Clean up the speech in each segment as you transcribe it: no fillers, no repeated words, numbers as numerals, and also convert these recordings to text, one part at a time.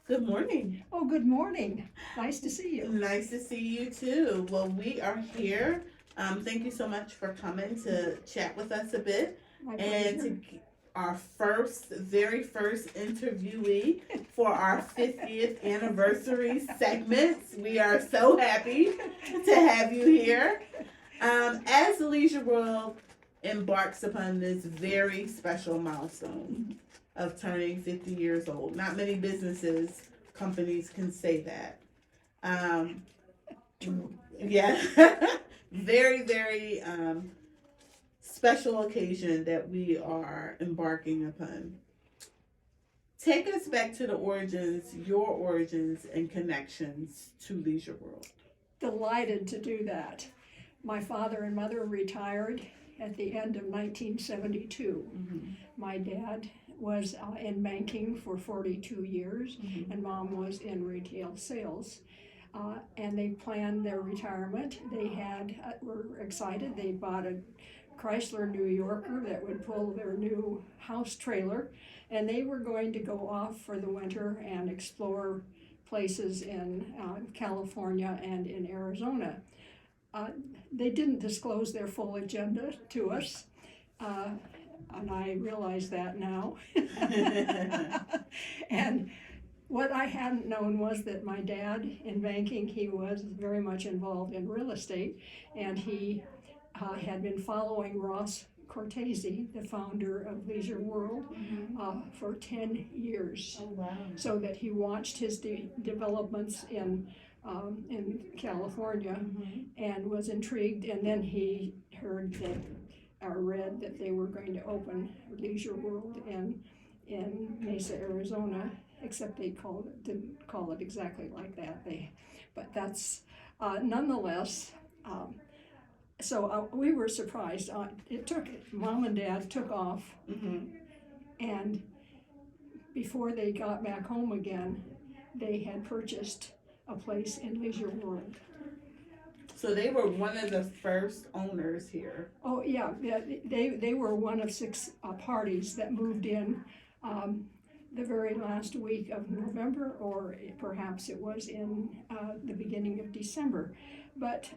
Good morning. Oh, good morning. Nice to see you. Nice to see you too. Well, we are here. Thank you so much for coming to chat with us a bit My and pleasure. our very first interviewee for our 50th anniversary segments. We are so happy to have you here. As the Leisure World embarks upon this very special milestone of turning 50 years old, not many companies can say that. Um, True. yeah, very special occasion that we are embarking upon. Take us back to the origins, your origins and connections to Leisure World. Delighted to do that. My father and mother retired at the end of 1972. Mm-hmm. My dad was in banking for 42 years, Mm-hmm. and mom was in retail sales. And they planned their retirement. They were excited. They bought a Chrysler New Yorker that would pull their new house trailer, and they were going to go off for the winter and explore places in California and in Arizona. Uh, they didn't disclose their full agenda to us, uh, and I realize that now. And what I hadn't known was that my dad in banking, he was very much involved in real estate, and he had been following Ross Cortese, the founder of Leisure World, for 10 years. Oh wow. So that he watched his developments in California and was intrigued, and then he heard that or read that they were going to open Leisure World in Mesa, Arizona, except didn't call it exactly like that. But that's nonetheless. So we were surprised. Mom and Dad took off, Mm-hmm. and before they got back home again, they had purchased a place in Leisure World. So they were one of the first owners here. Oh yeah, they were one of six parties that moved in the very last week of November, or perhaps it was in the beginning of December. But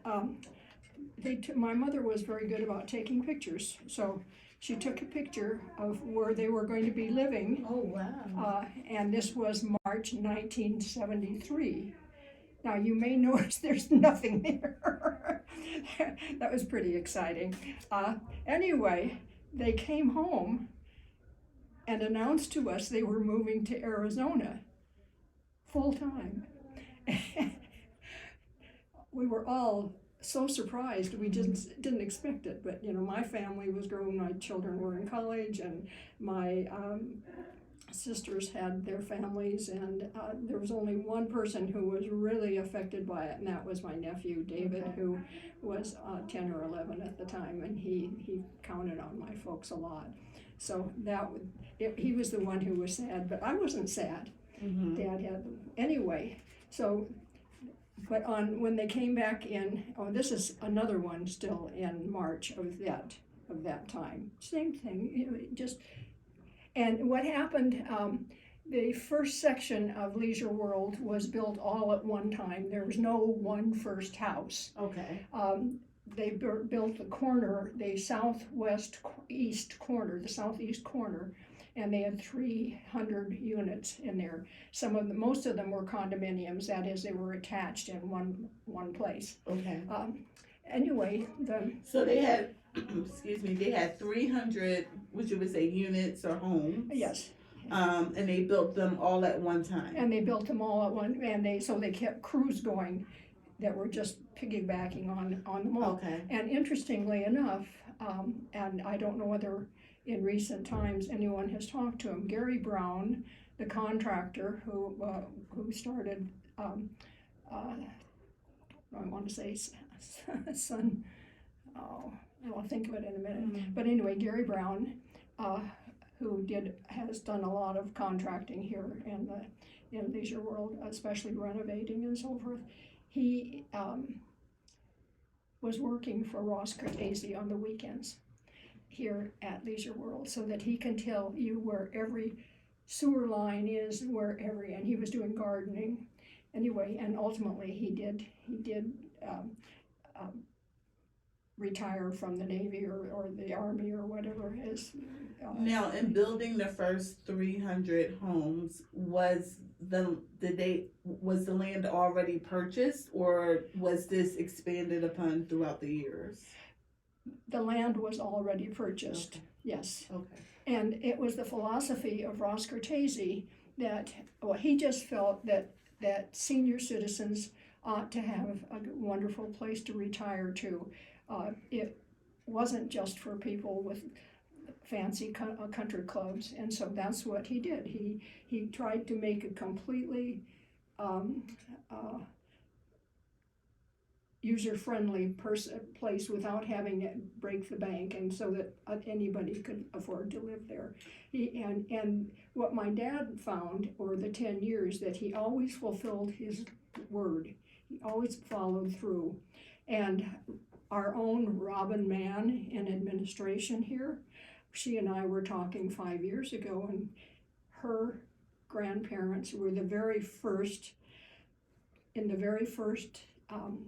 my mother was very good about taking pictures, so she took a picture of where they were going to be living, Oh wow. and this was March 1973. Now you may notice there's nothing there. That was pretty exciting. Anyway, they came home and announced to us they were moving to Arizona full time. We were all so surprised. We just didn't expect it. But my family was grown. My children were in college, and my sisters had their families, and there was only one person who was really affected by it, and that was my nephew David, who was 10 or 11 at the time, and he counted on my folks a lot. So he was the one who was sad, but I wasn't sad. Mm-hmm. Dad had them anyway. So, but when they came back in, this is another one still in March of that time. Same thing, just. And what happened, the first section of Leisure World was built all at one time. There was no one first house. Okay. They built the corner, the southeast corner, and they had 300 units in there. Most of them were condominiums. That is, they were attached in one place. Okay. Anyway, So they had, excuse me, they had 300, which you would say units or homes. Yes. And they built them all at one time. And they built them all at one, and they kept crews going that were just piggybacking on them all. Okay. And interestingly enough, and I don't know whether in recent times anyone has talked to him, Gary Brown, the contractor who started, I want to say Sun. Oh, I'll think of it in a minute. Mm-hmm. But anyway, Gary Brown, who has done a lot of contracting here in Leisure World, especially renovating and so forth. He was working for Ross Cortese on the weekends here at Leisure World, so that he can tell you where every sewer line is, and he was doing gardening. Anyway, and ultimately he did um, um, retire from the Navy or the Army or whatever his. Now, in building the first 300 homes, was the land already purchased, or was this expanded upon throughout the years? The land was already purchased, Okay. yes. Okay. And it was the philosophy of Ross Cortese that, well, he just felt that senior citizens ought to have a wonderful place to retire to. It wasn't just for people with fancy country clubs, and so that's what he did. He tried to make a completely user-friendly place without having it break the bank, and so that anybody could afford to live there. And what my dad found over the 10 years, that he always fulfilled his word. He always followed through. And our own Robin Mann in administration here, she and I were talking 5 years ago, and her grandparents were the very first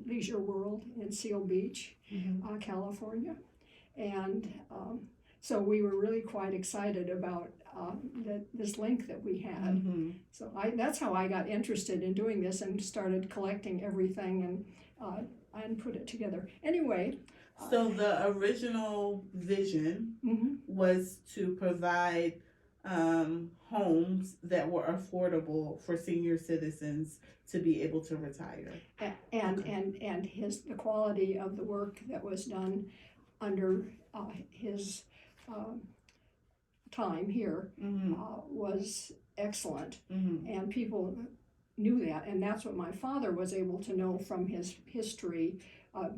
Leisure World in Seal Beach, California. And so we were really quite excited about this link that we had. So that's how I got interested in doing this and started collecting everything and put it together. Anyway. So the original vision was to provide homes that were affordable for senior citizens to be able to retire. And the quality of the work that was done under his time here was excellent, and people knew that, and that's what my father was able to know from his history,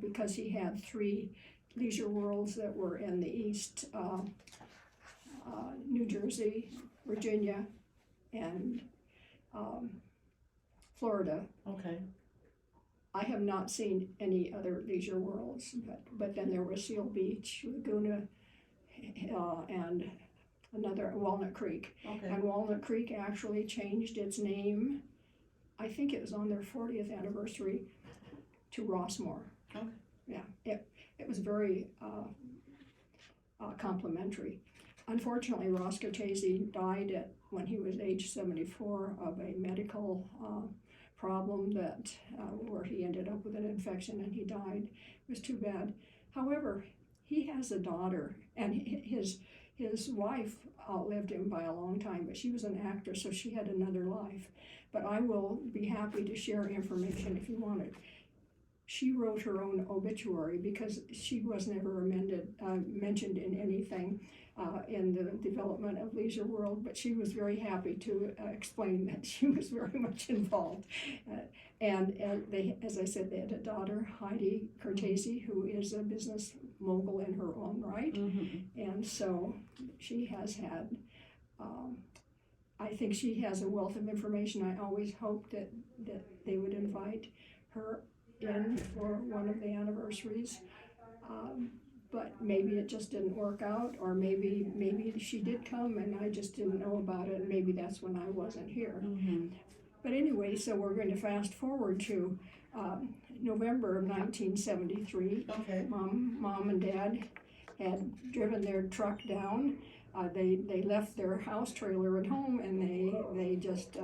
because he had 3 leisure worlds that were in the East, New Jersey, Virginia, and Florida. Okay. I have not seen any other leisure worlds, but then there was Seal Beach, Laguna, and another, Walnut Creek. Okay. And Walnut Creek actually changed its name, I think it was on their 40th anniversary, to Rossmore. Okay. Yeah, it was very complimentary. Unfortunately, Ross Cortese died when he was age 74 of a medical problem where he ended up with an infection and he died. It was too bad. However, he has a daughter, and his wife outlived him by a long time, but she was an actress, so she had another life. But I will be happy to share information if you want it. She wrote her own obituary because she was never mentioned in anything in the development of Leisure World, but she was very happy to explain that she was very much involved. And they, as I said, they had a daughter, Heidi Cortese, who is a business mogul in her own right. And so she has had, I think she has a wealth of information. I always hoped that they would invite her in for one of the anniversaries, but maybe it just didn't work out, or maybe she did come and I just didn't know about it, and maybe that's when I wasn't here. But anyway, so we're going to fast forward to November of 1973. Okay. Mom and Dad had driven their truck down. They left their house trailer at home, and they just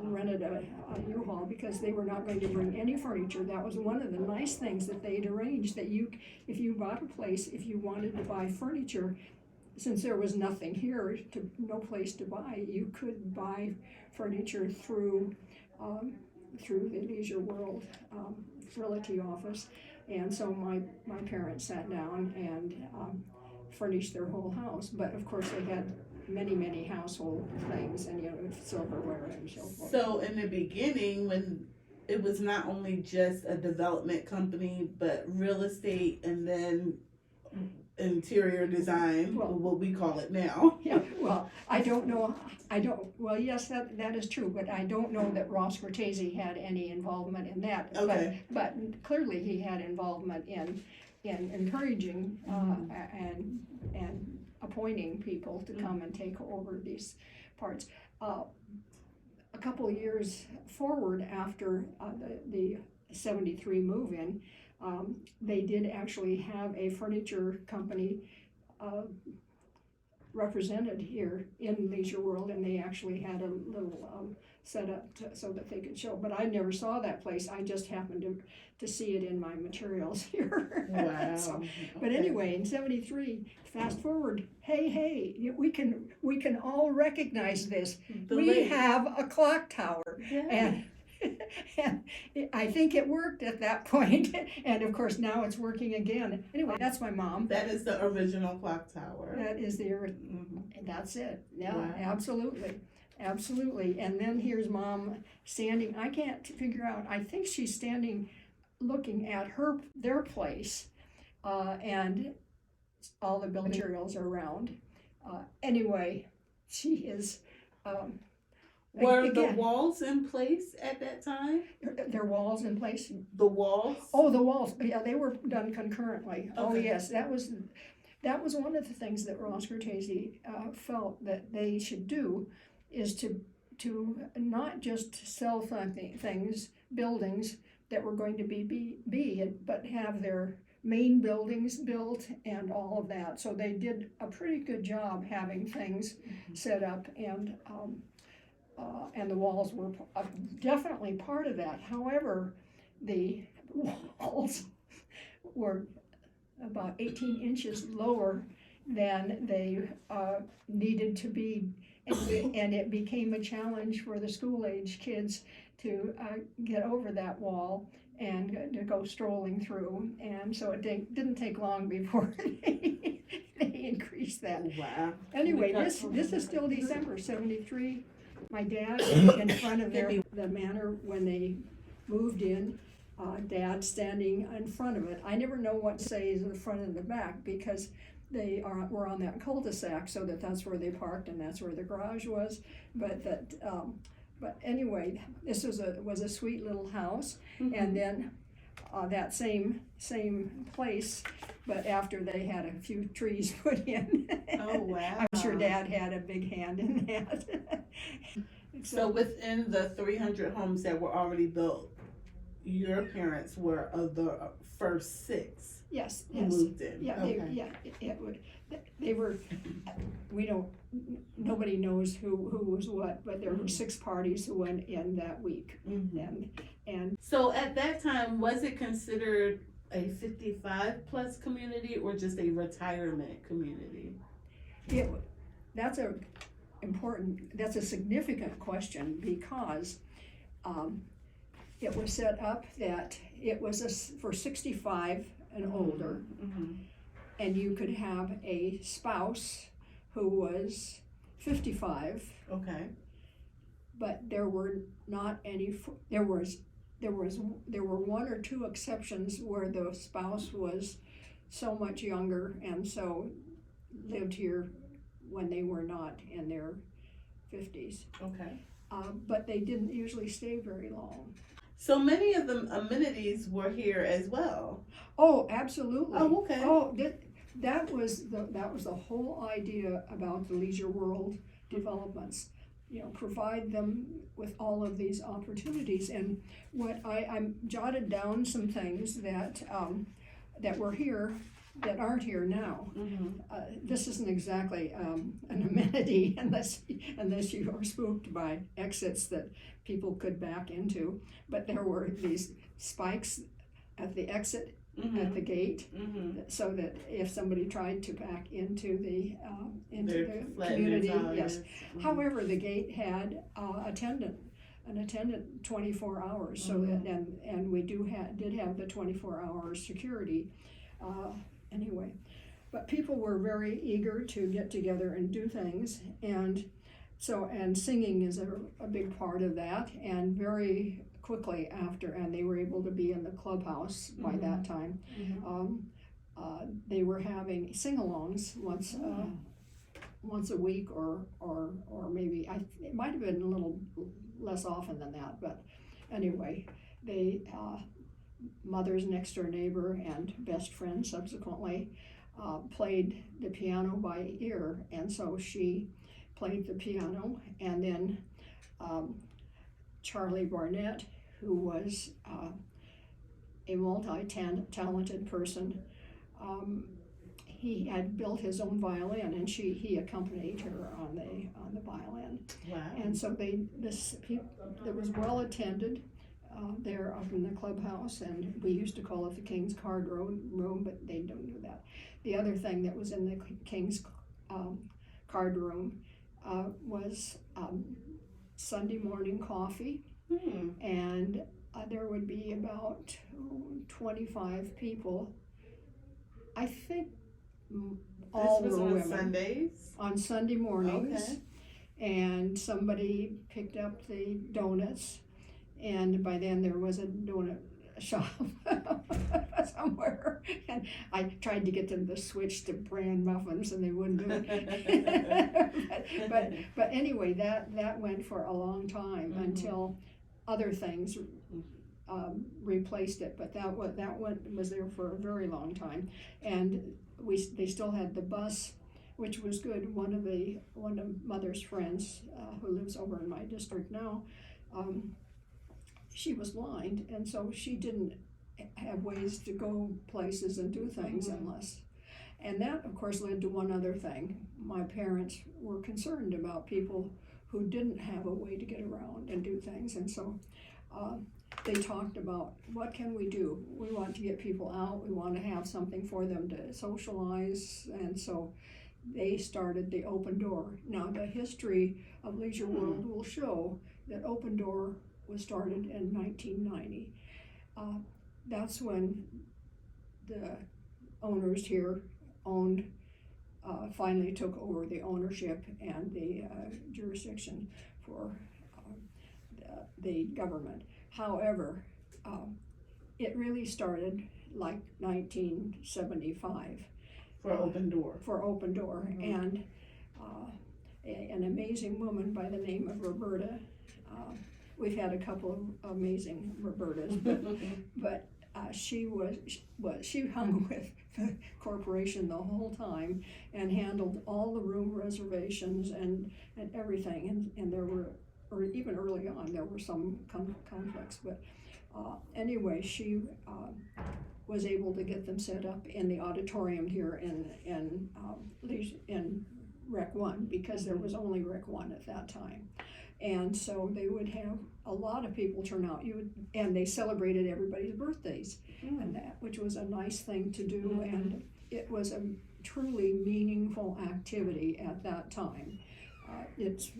rented a U-Haul because they were not going to bring any furniture. That was one of the nice things that they'd arranged, that if you bought a place, if you wanted to buy furniture, since there was nothing here, no place to buy, you could buy furniture through the Leisure World Realty office. And so my parents sat down and furnished their whole house, but of course they had many household things, and silverware and so forth. So in the beginning, when it was not only just a development company, but real estate, and then interior design, what we call it now. Yeah, well, well, yes, that is true, but I don't know that Ross Cortese had any involvement in that. Okay. But clearly he had involvement in encouraging and appointing people to come and take over these parts. A couple of years forward after the 73 move-in, they did actually have a furniture company represented here in Leisure World, and they actually had a little set up so that they could show. But I never saw that place. I just happened to see it in my materials here. Wow. So, but anyway, in 73, fast forward, hey, we can all recognize this. We have a clock tower. Yeah. And I think it worked at that point, and of course now it's working again. Anyway, that's my mom. That is the original clock tower. That is the and that's it. Yeah, wow. Absolutely. And then here's Mom standing. I can't figure out. I think she's standing, looking at their place, and all the building materials are around. Anyway, she is. Were the walls in place at that time? There walls in place? The walls? Oh, the walls. Yeah, they were done concurrently. Okay. Oh, yes. That was one of the things that Ross Cortese felt that they should do, is to not just sell buildings that were going to be, but have their main buildings built and all of that. So they did a pretty good job having things set up, and the walls were definitely part of that. However, the walls were about 18 inches lower than they needed to be, and it became a challenge for the school-age kids to get over that wall and to go strolling through. And so it didn't take long before they increased that. Wow. Anyway, this is still December 73. My dad, in front of the manor when they moved in, Dad standing in front of it. I never know what to say is the front and the back, because they were on that cul-de-sac, so that's where they parked and that's where the garage was. But anyway, this was a sweet little house, and then that same place, but after they had a few trees put in. Oh, wow. I'm sure Dad had a big hand in that. So within the 300 homes that were already built, your parents were of the first 6 yes, who moved in? Yeah, okay. They were, nobody knows who was what, but there were 6 parties who went in that week. And so at that time, was it considered a 55 plus community or just a retirement community? That's a significant question, because it was set up that it was for 65 and older, and you could have a spouse who was 55. Okay. But there were not any. There were 1 or 2 exceptions where the spouse was so much younger and so lived here when they were not in their 50s. Okay. But they didn't usually stay very long. So many of the amenities were here as well. Oh, absolutely. Oh, okay. Oh, that was the whole idea about the Leisure World developments. Provide them with all of these opportunities. And what I jotted down some things that were here that aren't here now. This isn't exactly an amenity unless you are spooked by exits that people could back into. But there were these spikes at the exit at the gate, so that if somebody tried to back into the community, yes. However, the gate had an attendant 24 hours, so that and we did have the 24-hour security. Anyway, but people were very eager to get together and do things, and singing is a big part of that. And very quickly after, and they were able to be in the clubhouse by that time. They were having sing-alongs once a week, or maybe it might have been a little less often than that. But anyway, they. Mother's next door neighbor and best friend subsequently played the piano by ear, and so she played the piano, and then Charlie Barnett, who was a multi-talented person. He had built his own violin, and he accompanied her on the violin. Wow. And so it was well attended there up in the clubhouse, and we used to call it the King's Card Room, but they don't do that. The other thing that was in the King's Card Room was Sunday morning coffee, and there would be about 25 people. I think all this was were on women. Sundays? On Sunday mornings. Okay. And somebody picked up the donuts, and by then there was a donut shop somewhere. And I tried to get them to switch to bran muffins, and they wouldn't do it. but anyway, that went for a long time until other things replaced it. But that was there for a very long time, and they still had the bus, which was good. One of Mother's friends who lives over in my district now, she was blind, and so she didn't have ways to go places and do things unless. And that, of course, led to one other thing. My parents were concerned about people who didn't have a way to get around and do things, and so they talked about, what can we do? We want to get people out. We want to have something for them to socialize, and so they started the Open Door. Now, the history of Leisure World will show that Open Door was started in 1990. That's when the owners here finally took over the ownership and the jurisdiction for the government. However, it really started like 1975. For Open Door. For Open Door, and an amazing woman by the name of Roberta. We've had a couple of amazing Robertas, but she hung with the corporation the whole time and handled all the room reservations and everything. And there were, or even early on, there were some conflicts. But anyway, she was able to get them set up in the auditorium here in Rec 1, because there was only Rec 1 at that time. And so they would have a lot of people turn out. And they celebrated everybody's birthdays, and that, which was a nice thing to do, and it was a truly meaningful activity at that time. It's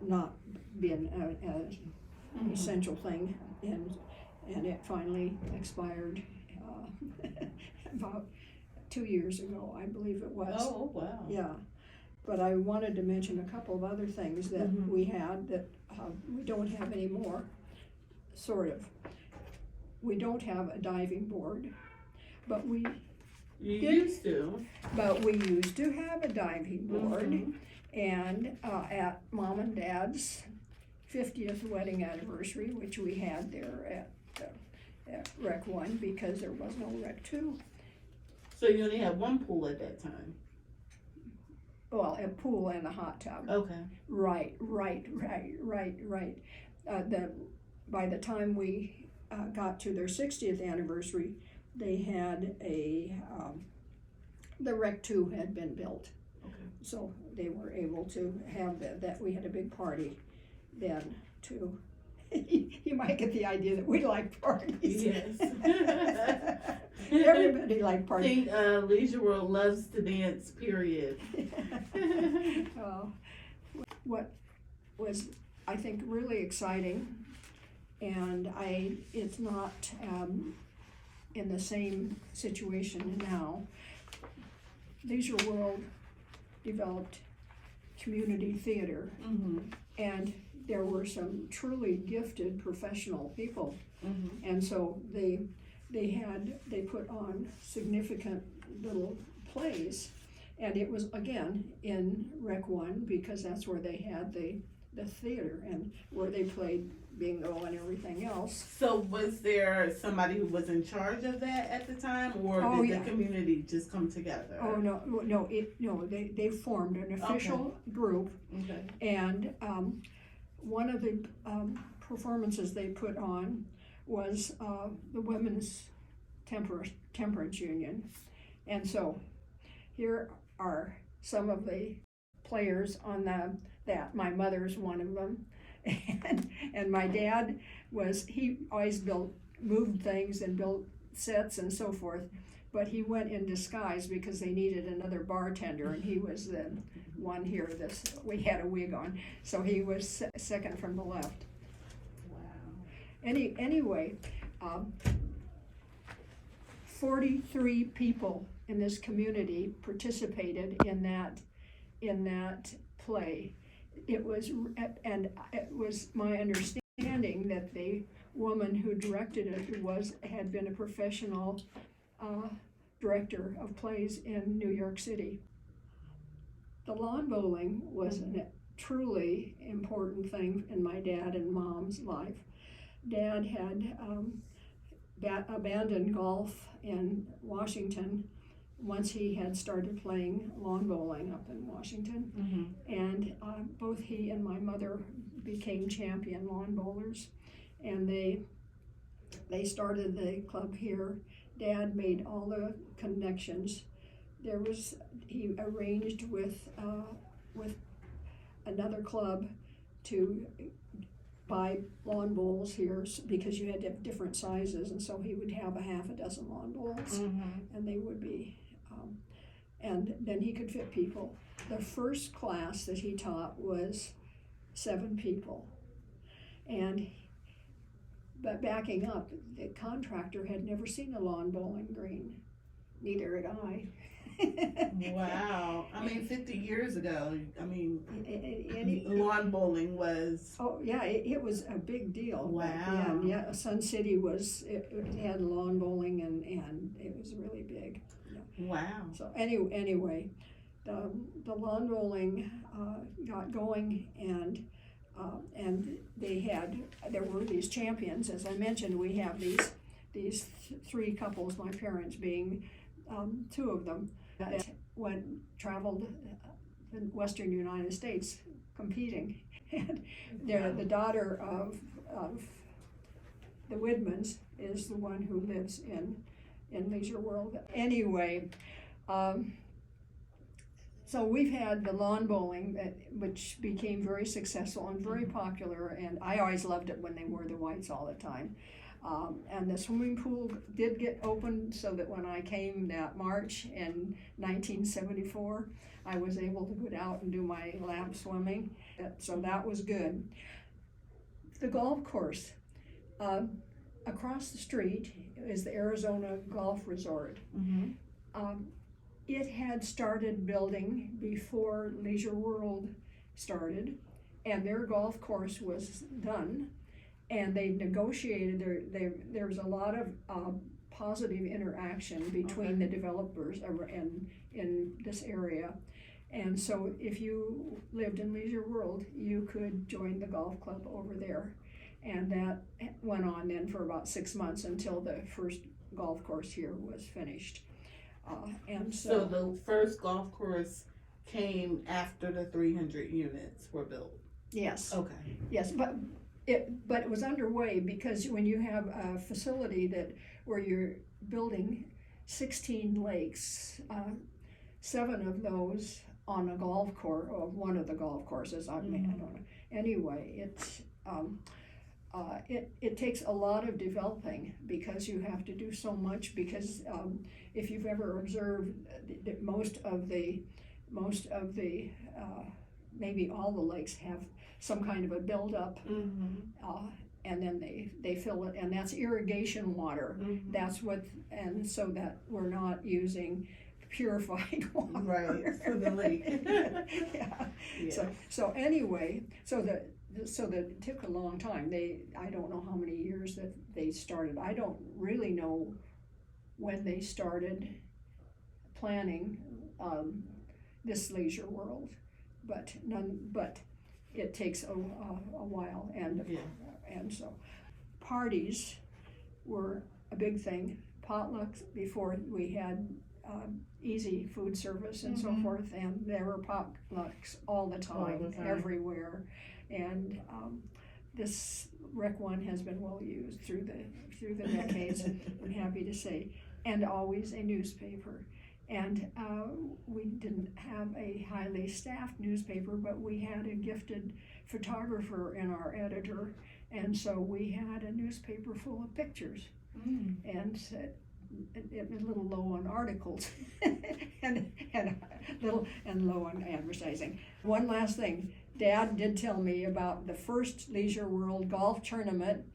not been an essential thing, and it finally expired about 2 years ago, I believe it was. Oh, wow. Yeah. But I wanted to mention a couple of other things that we had that we don't have anymore, sort of. We don't have a diving board, but we used to. But we used to have a diving board, and at Mom and Dad's 50th wedding anniversary, which we had there at Rec 1 because there was no Rec 2. So you only had one pool at that time? Well, a pool and a hot tub. Okay. Right. By the time we got to their 60th anniversary, they had the Rec 2 had been built. Okay. So they were able to have that. We had a big party then too. You might get the idea that we like parties. Yes. Everybody liked parties. I think Leisure World loves to dance, period. What was, I think, really exciting, and it's not in the same situation now. Leisure World developed community theater, and there were some truly gifted professional people, and so they put on significant little plays, and it was again in Rec 1 because that's where they had the the theater, and where they played bingo and everything else. So was there somebody who was in charge of that at the time, or Oh, did yeah. the community just come together? Oh, no, they formed an official group, Okay. and one of the performances they put on was the Women's Temperance Union. And so here are some of the players on that. My mother's one of them. And my dad he always moved things and built sets and so forth. But he went in disguise because they needed another bartender, and he was the one here. We had a wig on, so he was second from the left. Wow. Anyway, 43 people in this community participated in that play. It was my understanding that the woman who directed it had been a professional director of plays in New York City. The lawn bowling was a truly important thing in my dad and mom's life. Dad had abandoned golf in Washington once he had started playing lawn bowling up in Washington. Mm-hmm. And both he and my mother became champion lawn bowlers, and they started the club here. Dad made all the connections. He arranged with another club to buy lawn bowls here, because you had to have different sizes, and so he would have a half a dozen lawn bowls, Mm-hmm. and they would be, and then he could fit people. The first class that he taught was 7 people, but backing up, the contractor had never seen a lawn bowling green. Neither had I. Wow. I mean, 50 years ago, lawn lawn bowling was... Oh, yeah, it was a big deal. Wow. Yeah, Sun City it had lawn bowling, and it was really big. Yeah. Wow. So anyway, the lawn bowling got going, and there were these champions. As I mentioned, we have these 3 couples, my parents being 2 of them, that traveled the western United States competing. And the daughter of the Widmans is the one who lives in Leisure World. Anyway, so we've had the lawn bowling, which became very successful and very popular, and I always loved it when they wore the whites all the time. And the swimming pool did get opened, so that when I came that March in 1974, I was able to go out and do my lap swimming, so that was good. The golf course, across the street is the Arizona Golf Resort. Mm-hmm. It had started building before Leisure World started, and their golf course was done, and they negotiated. There was a lot of positive interaction between the developers in this area, and so if you lived in Leisure World, you could join the golf club over there, and that went on then for about 6 months until the first golf course here was finished. And so the first golf course came after the 300 units were built. Yes. Okay. Yes, but it was underway, because when you have a facility where you're building 16 lakes, 7 of those on a golf course, or one of the golf courses. I don't know. Anyway, it takes a lot of developing, because you have to do so much. Because if you've ever observed, most of the maybe all the lakes have some kind of a buildup, and then they fill it, and that's irrigation water. Mm-hmm. That's and so that we're not using purified water. Right, for the lake. Yeah. Yeah. So anyway, so it took a long time. I don't know how many years that they started. I don't really know when they started planning this Leisure World, but it takes a while, Yeah. and so parties were a big thing. Potlucks before we had easy food service and so forth, and there were potlucks all the time. Everywhere, and this Rec One has been well used through the decades. I'm happy to say, and always a newspaper. And we didn't have a highly staffed newspaper, but we had a gifted photographer in our editor, and so we had a newspaper full of pictures, and it was a little low on articles and low on advertising. One last thing, Dad did tell me about the first Leisure World Golf Tournament.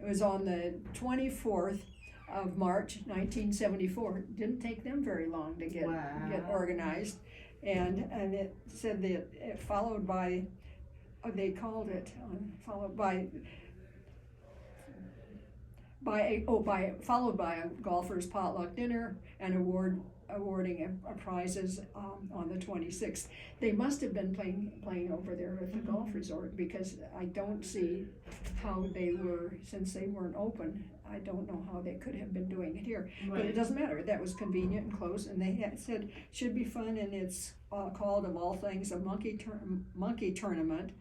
It was on the 24th of March 1974. It didn't take them very long to get organized, and it said that it followed by followed by a golfer's potluck dinner and awarding prizes on the 26th. They must have been playing over there at the golf resort, because I don't see how they were, since they weren't open. I don't know how they could have been doing it here, but it doesn't matter. That was convenient and close, and they had said should be fun, and it's called, of all things, a monkey tournament.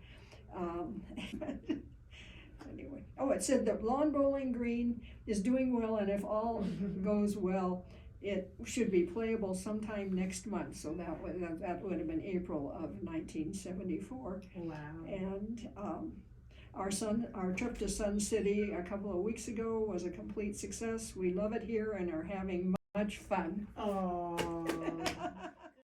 Anyway, it said the lawn bowling green is doing well, and if all goes well, it should be playable sometime next month. So that would have been April of 1974. Wow. And our trip to Sun City a couple of weeks ago was a complete success. We love it here and are having much fun. Oh.